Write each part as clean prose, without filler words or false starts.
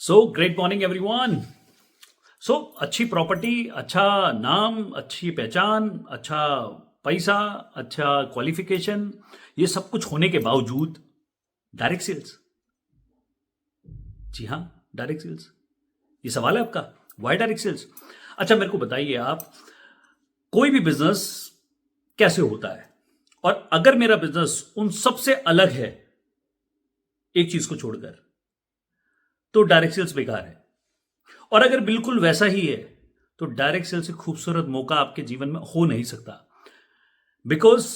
सो great morning everyone. So अच्छी property, अच्छा नाम, अच्छी पहचान, अच्छा पैसा, अच्छा क्वालिफिकेशन, ये सब कुछ होने के बावजूद डायरेक्ट सेल्स। जी हाँ, डायरेक्ट सेल्स। ये सवाल है आपका, वाई डायरेक्ट सेल्स। अच्छा मेरे को बताइए आप, कोई भी बिजनेस कैसे होता है, और अगर मेरा बिजनेस उन सबसे अलग है एक चीज को छोड़कर, तो डायरेक्ट सेल्स बेकार है। और अगर बिल्कुल वैसा ही है तो डायरेक्ट सेल से खूबसूरत मौका आपके जीवन में हो नहीं सकता। बिकॉज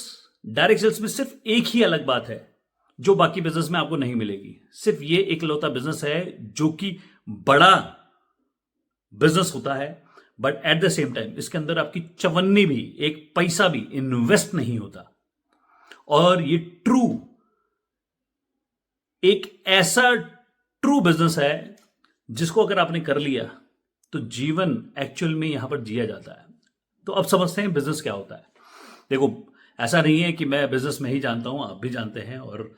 डायरेक्ट सेल्स में सिर्फ एक ही अलग बात है जो बाकी बिजनेस में आपको नहीं मिलेगी। सिर्फ ये एकलौता बिजनेस है जो कि बड़ा बिजनेस होता है, but at the same time इसके अंदर आपकी चवन्नी भी, एक पैसा भी इन्वेस्ट नहीं होता। और ये ट्रू, एक ऐसा ट्रू बिजनेस है जिसको अगर आपने कर लिया तो जीवन एक्चुअल में यहां पर जिया जाता है। तो अब समझते हैं बिजनेस क्या होता है। देखो, ऐसा नहीं है कि मैं बिजनेस में ही जानता हूं, आप भी जानते हैं, और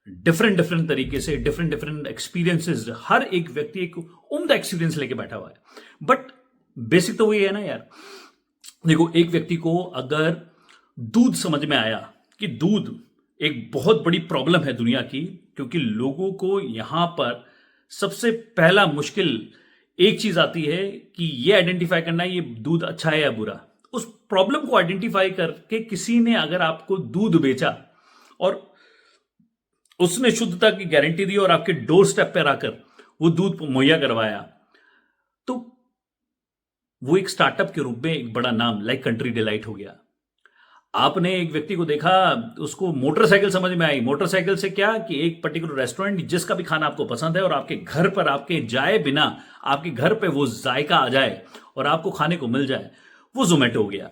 डिफरेंट डिफरेंट तरीके से डिफरेंट डिफरेंट एक्सपीरियंसेस, हर एक व्यक्ति एक उम्दा एक्सपीरियंस लेके बैठा हुआ है। बट बेसिक तो वही है ना यार। देखो, एक व्यक्ति को अगर दूध समझ में आया कि दूध एक बहुत बड़ी प्रॉब्लम है दुनिया की, क्योंकि लोगों को यहां पर सबसे पहला मुश्किल एक चीज आती है कि ये आइडेंटिफाई करना है ये दूध अच्छा है या बुरा। उस प्रॉब्लम को आइडेंटिफाई करके किसी ने अगर आपको दूध बेचा और उसने शुद्धता की गारंटी दी और आपके डोर स्टेप पर आकर वो दूध मुहैया करवाया, तो वो एक स्टार्टअप के रूप में एक बड़ा नाम लाइक कंट्री डिलाइट हो गया। आपने एक व्यक्ति को देखा, उसको मोटरसाइकिल समझ में आई। मोटरसाइकिल से क्या कि एक पर्टिकुलर रेस्टोरेंट जिसका भी खाना आपको पसंद है और आपके घर पर आपके जाए बिना आपके घर पे वो जायका आ जाए और आपको खाने को मिल जाए, वो जोमेटो हो गया।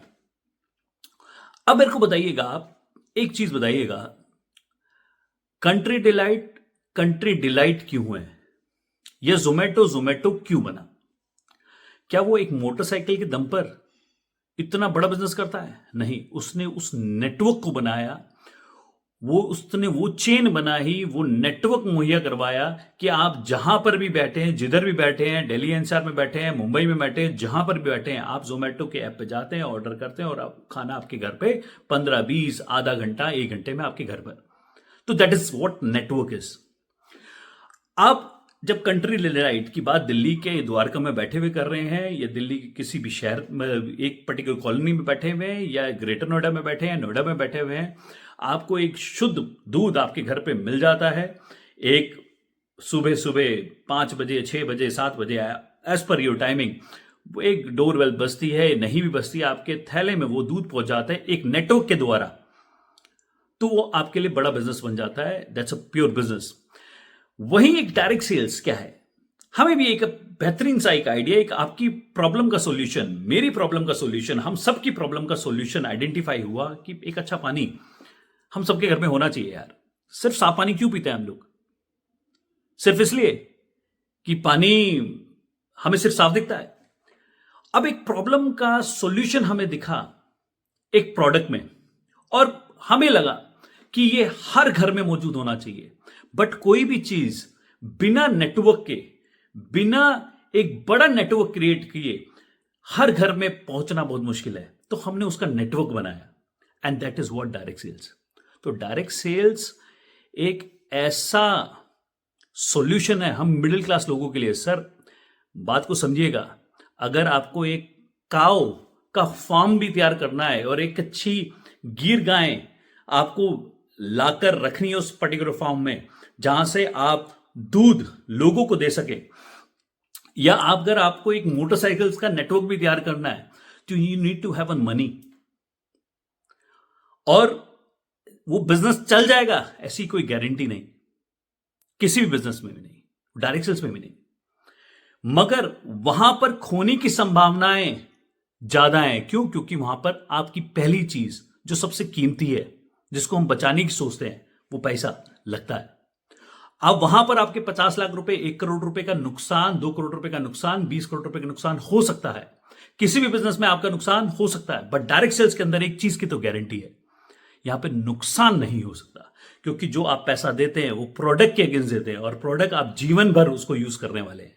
अब मेरे को बताइएगा, आप एक चीज बताइएगा, कंट्री डिलाइट क्यों है, यह जोमेटो जोमेटो क्यों बना? क्या वो एक मोटरसाइकिल के दम पर इतना बड़ा बिजनेस करता है? नहीं, उसने उस नेटवर्क को बनाया, उसने वो चेन बनाई, वो नेटवर्क मुहैया करवाया कि आप जहां पर भी बैठे हैं, जिधर भी बैठे हैं, दिल्ली एनसीआर में बैठे हैं, मुंबई में बैठे हैं, जहां पर भी बैठे हैं, आप जोमेटो के ऐप पे जाते हैं, ऑर्डर करते हैं और आप खाना आपके घर पे 15-20, आधा घंटा, 1 घंटे में आपके घर पर। तो that is what network is. आप जब कंट्री डिलाइट की बात दिल्ली के द्वारका में बैठे हुए कर रहे हैं, या दिल्ली के किसी भी शहर में एक पर्टिकुलर कॉलोनी में बैठे हुए हैं, या ग्रेटर नोएडा में बैठे हैं, नोएडा में बैठे हुए हैं, आपको एक शुद्ध दूध आपके घर पे मिल जाता है। एक सुबह सुबह 5 बजे, 6 बजे, 7 बजे, एज पर योर टाइमिंग, वो एक डोरबेल बजती है, नहीं भी बजती, आपके थैले में वो दूध पहुंच जाता है एक नेटवर्क के द्वारा। तो वो आपके लिए बड़ा बिजनेस बन जाता है। That's a pure business. वहीं एक डायरेक्ट सेल्स क्या है, हमें भी एक बेहतरीन सा एक आइडिया, एक आपकी प्रॉब्लम का सॉल्यूशन, मेरी प्रॉब्लम का सॉल्यूशन, हम सबकी प्रॉब्लम का सॉल्यूशन आइडेंटिफाई हुआ कि एक अच्छा पानी हम सबके घर में होना चाहिए यार। सिर्फ साफ पानी क्यों पीते हैं हम लोग? सिर्फ इसलिए कि पानी हमें सिर्फ साफ दिखता है। अब एक प्रॉब्लम का सॉल्यूशन हमें दिखा एक प्रोडक्ट में, और हमें लगा कि ये हर घर में मौजूद होना चाहिए। बट कोई भी चीज बिना नेटवर्क के, बिना एक बड़ा नेटवर्क क्रिएट किए हर घर में पहुंचना बहुत मुश्किल है। तो हमने उसका नेटवर्क बनाया, and that is what direct sales. तो डायरेक्ट सेल्स एक ऐसा सॉल्यूशन है हम मिडिल क्लास लोगों के लिए। सर, बात को समझिएगा, अगर आपको एक काऊ का फार्म भी तैयार करना है और एक अच्छी गिर गाय आपको लाकर रखनी है उस पर्टिकुलर फार्म में, जहां से आप दूध लोगों को दे सके, या अगर आपको एक मोटरसाइकिल का नेटवर्क भी तैयार करना है, तो you need to have a money. और वो बिजनेस चल जाएगा ऐसी कोई गारंटी नहीं, किसी भी बिजनेस में भी नहीं, डायरेक्ट सेल्स में भी नहीं। मगर वहां पर खोने की संभावनाएं ज्यादा हैं। क्यों? क्योंकि वहां पर आपकी पहली चीज जो सबसे कीमती है, जिसको हम बचाने की सोचते हैं, वो पैसा लगता है। अब वहां पर आपके 50 लाख रुपए, 1 करोड़ रुपए का नुकसान, 2 करोड़ रुपए का नुकसान, 20 करोड़ रुपए का नुकसान हो सकता है। किसी भी बिजनेस में आपका नुकसान हो सकता है, बट डायरेक्ट सेल्स के अंदर एक चीज की तो गारंटी है, यहां पे नुकसान नहीं हो सकता। क्योंकि जो आप पैसा देते हैं वो प्रोडक्ट के अगेंस्ट देते हैं, और प्रोडक्ट आप जीवन भर उसको यूज करने वाले हैं।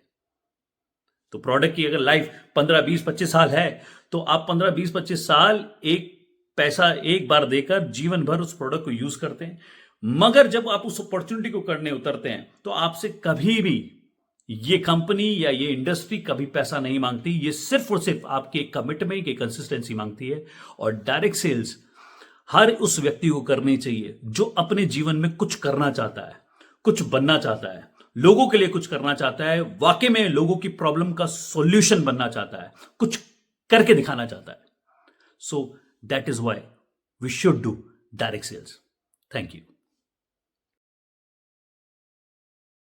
तो प्रोडक्ट की अगर लाइफ 15 20 25 साल है तो आप 15 20 25 साल एक पैसा एक बार देकर जीवन भर उस प्रोडक्ट को यूज करते हैं। मगर जब आप उस अपॉर्चुनिटी को करने उतरते हैं तो आपसे कभी भी ये कंपनी या ये इंडस्ट्री कभी पैसा नहीं मांगती। ये सिर्फ और सिर्फ आपके कमिटमेंट की कंसिस्टेंसी मांगती है। और डायरेक्ट सेल्स हर उस व्यक्ति को करनी चाहिए जो अपने जीवन में कुछ करना चाहता है, कुछ बनना चाहता है, लोगों के लिए कुछ करना चाहता है, वाकई में लोगों की प्रॉब्लम का सॉल्यूशन बनना चाहता है, कुछ करके दिखाना चाहता है। So that is why we should do direct sales. Thank you.